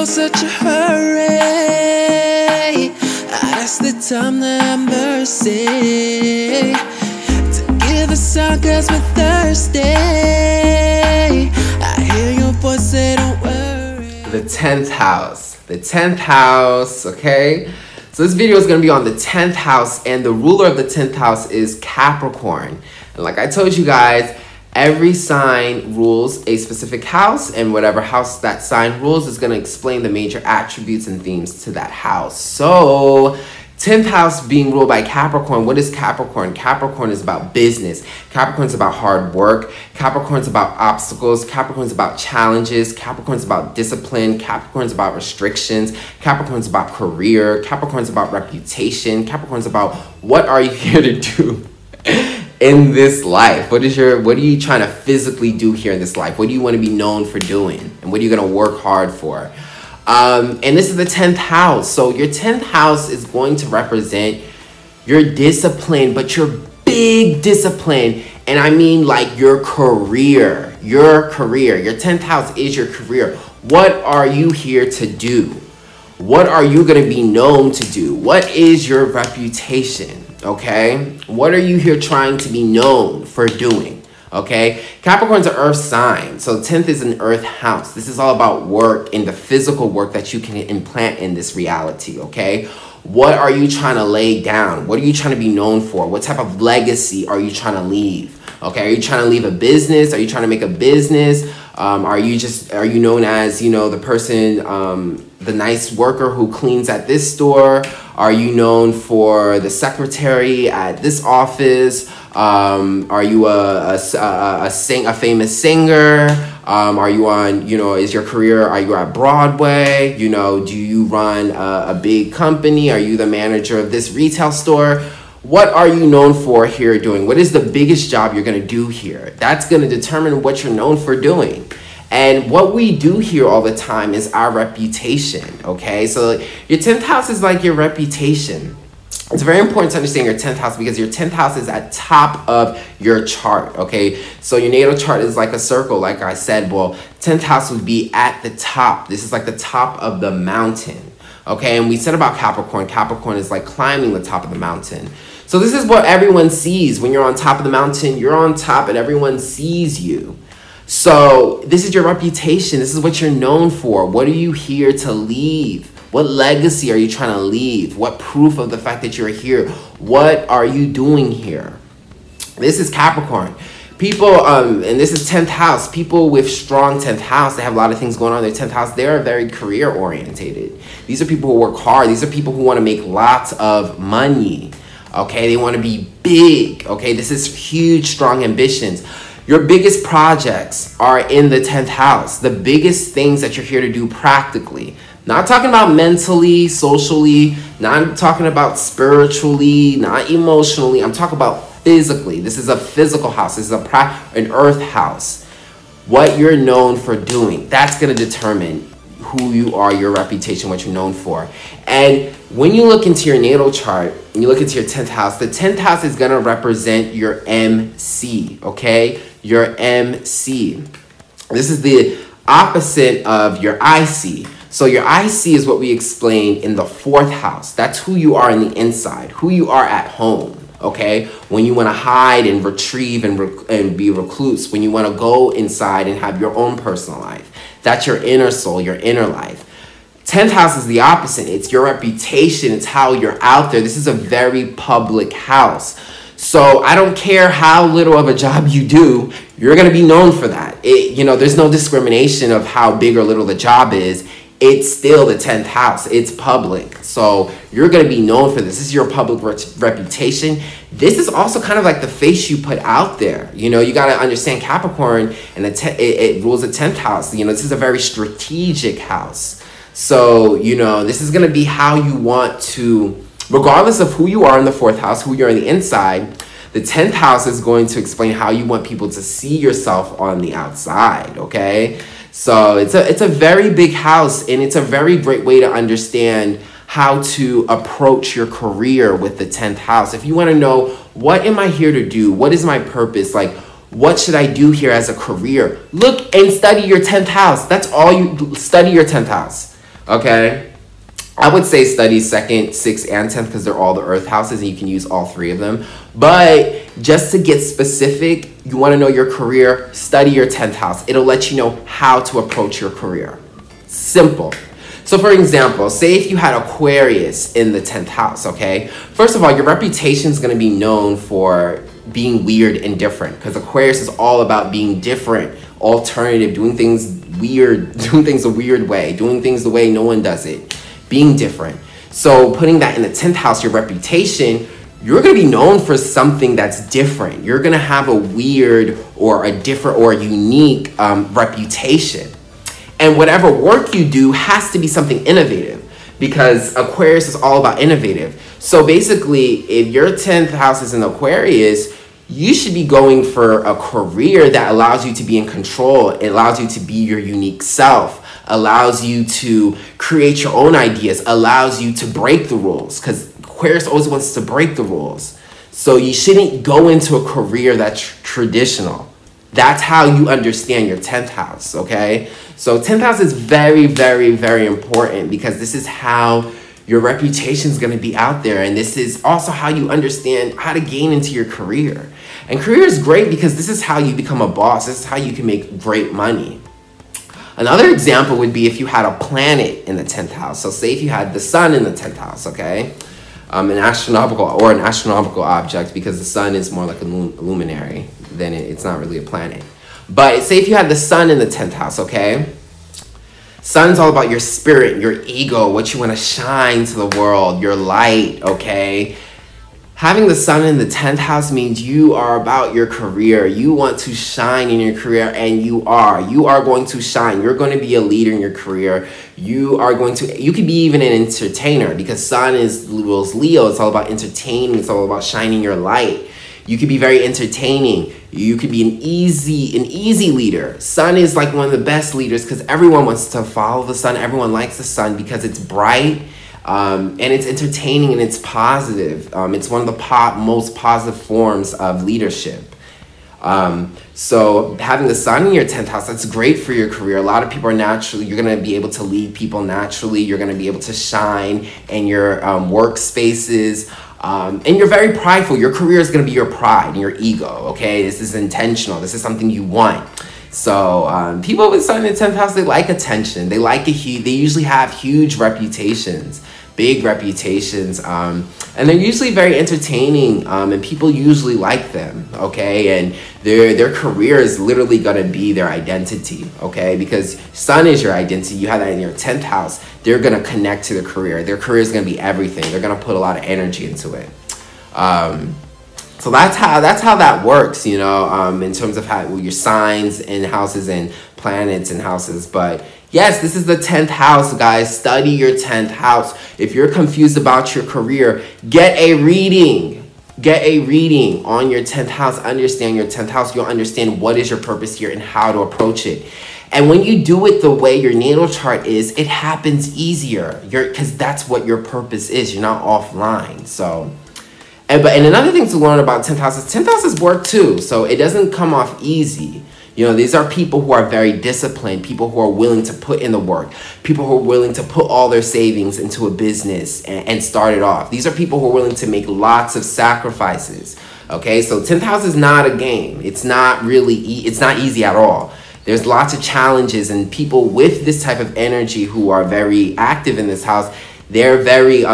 so such a hurry. That's the time that I'm mercy to give a song cause we're thirsty. I hear your voice say don't worry. The 10th house. The 10th house, okay? So this video is going to be on the 10th house, and the ruler of the 10th house is Capricorn. And like I told you guys, every sign rules a specific house, and whatever house that sign rules is going to explain the major attributes and themes to that house. So 10th house being ruled by Capricorn. What is Capricorn? Capricorn is about business. Capricorn is about hard work. Capricorn is about obstacles. Capricorn is about challenges. Capricorn is about discipline. Capricorn is about restrictions. Capricorn is about career. Capricorn is about reputation. Capricorn is about what are you here to do in this life? What are you trying to physically do here in this life? What do you want to be known for doing? And what are you going to work hard for? And this is the 10th house. So your 10th house is going to represent your discipline, but your big discipline. And I mean like your career. Your 10th house is your career. What are you here to do? What are you going to be known to do? What is your reputation? Okay? What are you here trying to be known for doing? Okay, Capricorn's an earth sign, so 10th is an earth house. This is all about work and the physical work that you can implant in this reality, okay? What are you trying to lay down? What are you trying to be known for? What type of legacy are you trying to leave? Okay, are you trying to leave a business? Are you trying to make a business? Are you known as, you know, the person, the nice worker who cleans at this store? Are you known for the secretary at this office? Are you a famous singer? Are you on, you know, is your career, are you at Broadway? You know, do you run a big company? Are you the manager of this retail store? What are you known for here doing? What is the biggest job you're going to do here? That's going to determine what you're known for doing. And what we do here all the time is our reputation, okay? So your 10th house is like your reputation. It's very important to understand your 10th house because your 10th house is at top of your chart, okay? So your natal chart is like a circle, like I said. Well, 10th house would be at the top. This is like the top of the mountain, okay? And we said about Capricorn, Capricorn is like climbing the top of the mountain. So this is what everyone sees. When you're on top of the mountain, you're on top and everyone sees you. So this is your reputation. This is what you're known for. What are you here to leave? What legacy are you trying to leave? What proof of the fact that you're here? What are you doing here? This is Capricorn. People, and this is 10th house. People with strong 10th house, they have a lot of things going on in their 10th house. They're very career orientated. These are people who work hard. These are people who want to make lots of money. Okay, they want to be big. Okay, this is huge, strong ambitions. Your biggest projects are in the 10th house. The biggest things that you're here to do practically. Not talking about mentally, socially, not talking about spiritually, not emotionally. I'm talking about physically. This is a physical house. This is an earth house. What you're known for doing, that's going to determine who you are, your reputation, what you're known for. And when you look into your natal chart, and you look into your 10th house, the 10th house is going to represent your MC, okay? Your MC. This is the opposite of your IC. So your IC is what we explained in the 4th house. That's who you are in the inside, who you are at home, okay? When you want to hide and retrieve and be recluse, when you want to go inside and have your own personal life. That's your inner soul, your inner life. 10th house is the opposite. It's your reputation. It's how you're out there. This is a very public house. So I don't care how little of a job you do, you're going to be known for that. You know, there's no discrimination of how big or little the job is. It's still the 10th house. It's public. So you're going to be known for this. This is your public reputation. This is also kind of like the face you put out there. You know, you got to understand Capricorn, and it rules the 10th house. You know, this is a very strategic house. So, you know, this is going to be how you want to, regardless of who you are in the 4th house, who you're on the inside, the 10th house is going to explain how you want people to see yourself on the outside, okay? So it's a very big house, and it's a very great way to understand how to approach your career with the 10th house. If you want to know, what am I here to do? What is my purpose? Like, what should I do here as a career? Look and study your 10th house. That's all you study, your 10th house. okay? I would say study 2nd, 6th, and 10th because they're all the earth houses and you can use all 3 of them. But just to get specific, you want to know your career, study your 10th house. It'll let you know how to approach your career. Simple. So for example, say if you had Aquarius in the 10th house, okay? First of all, your reputation is going to be known for being weird and different because Aquarius is all about being different, alternative, doing things weird, doing things a weird way, doing things the way no one does it, being different. So putting that in the 10th house, your reputation, you're going to be known for something that's different. You're going to have a weird or a different or a unique reputation. And whatever work you do has to be something innovative because Aquarius is all about innovative. So basically, if your 10th house is in Aquarius, you should be going for a career that allows you to be in control. It allows you to be your unique self, allows you to create your own ideas, allows you to break the rules because Aquarius always wants to break the rules. So you shouldn't go into a career that's traditional. That's how you understand your 10th house, okay? So 10th house is very, very, very important because this is how your reputation is going to be out there. And this is also how you understand how to gain into your career. And career is great because this is how you become a boss. This is how you can make great money. Another example would be if you had a planet in the 10th house. So say if you had the sun in the 10th house, okay? An astronomical object because the sun is more like a luminary than it's not really a planet. But say if you had the sun in the 10th house, okay? Sun's all about your spirit, your ego, what you want to shine to the world, your light, okay? Having the sun in the 10th house means you are about your career. You want to shine in your career, and you are. You are going to shine. You're going to be a leader in your career. You could be even an entertainer because sun rules Leo. It's all about entertaining. It's all about shining your light. You could be very entertaining. You could be an easy leader. Sun is like one of the best leaders because everyone wants to follow the sun. Everyone likes the sun because it's bright. And it's entertaining and it's positive. It's one of the most positive forms of leadership. So having the sun in your 10th house, that's great for your career. A lot of people are you're going to be able to lead people naturally. You're going to be able to shine in your workspaces. And you're very prideful. Your career is going to be your pride and your ego, okay? This is intentional. This is something you want. So people with sun in the 10th house, they like attention. They usually have huge reputations, big reputations, and they're usually very entertaining, and people usually like them, okay? And their career is literally gonna be their identity, okay? Because sun is your identity. You have that in your 10th house. They're gonna connect to their career. Their career is gonna be everything. They're gonna put a lot of energy into it. So that's how that works, you know, in terms of how your signs and houses and planets and houses. But yes, this is the 10th house, guys. Study your 10th house. If you're confused about your career, get a reading. Get a reading on your 10th house. Understand your 10th house. You'll understand what is your purpose here and how to approach it. And when you do it the way your natal chart is, it happens easier. Because that's what your purpose is. You're not offline. So... And another thing to learn about 10th house is work too. So it doesn't come off easy. You know, these are people who are very disciplined, people who are willing to put in the work, people who are willing to put all their savings into a business and start it off. These are people who are willing to make lots of sacrifices. Okay, so 10th house is not a game. It's not really, it's not easy at all. There's lots of challenges, and people with this type of energy who are very active in this house, they're very,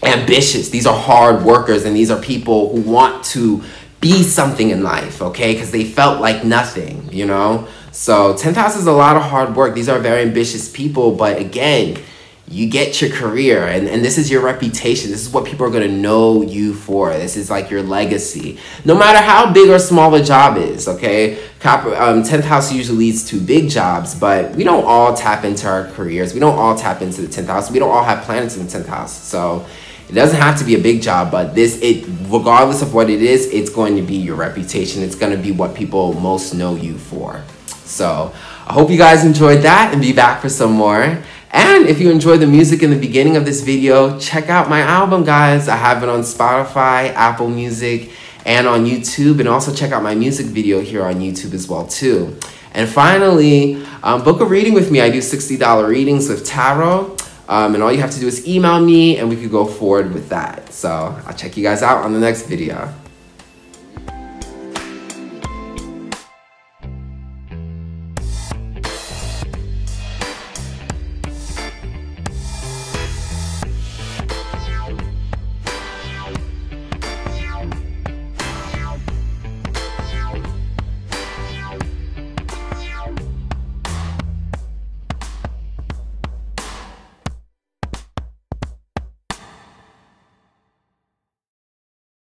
ambitious. These are hard workers, and these are people who want to be something in life, okay? Because they felt like nothing, you know? So 10th house is a lot of hard work. These are very ambitious people, but again, you get your career, and this is your reputation. This is what people are going to know you for. This is like your legacy. No matter how big or small the job is, okay? 10th house usually leads to big jobs, but we don't all tap into our careers. We don't all tap into the 10th house. We don't all have planets in the 10th house. So it doesn't have to be a big job, but regardless of what it is, it's going to be your reputation. It's going to be what people most know you for. So I hope you guys enjoyed that, and be back for some more. And if you enjoyed the music in the beginning of this video, check out my album, guys. I have it on Spotify, Apple Music, and on YouTube. And also check out my music video here on YouTube as well, too. And finally, book a reading with me. I do $60 readings with tarot. And all you have to do is email me and we could go forward with that. So I'll check you guys out on the next video.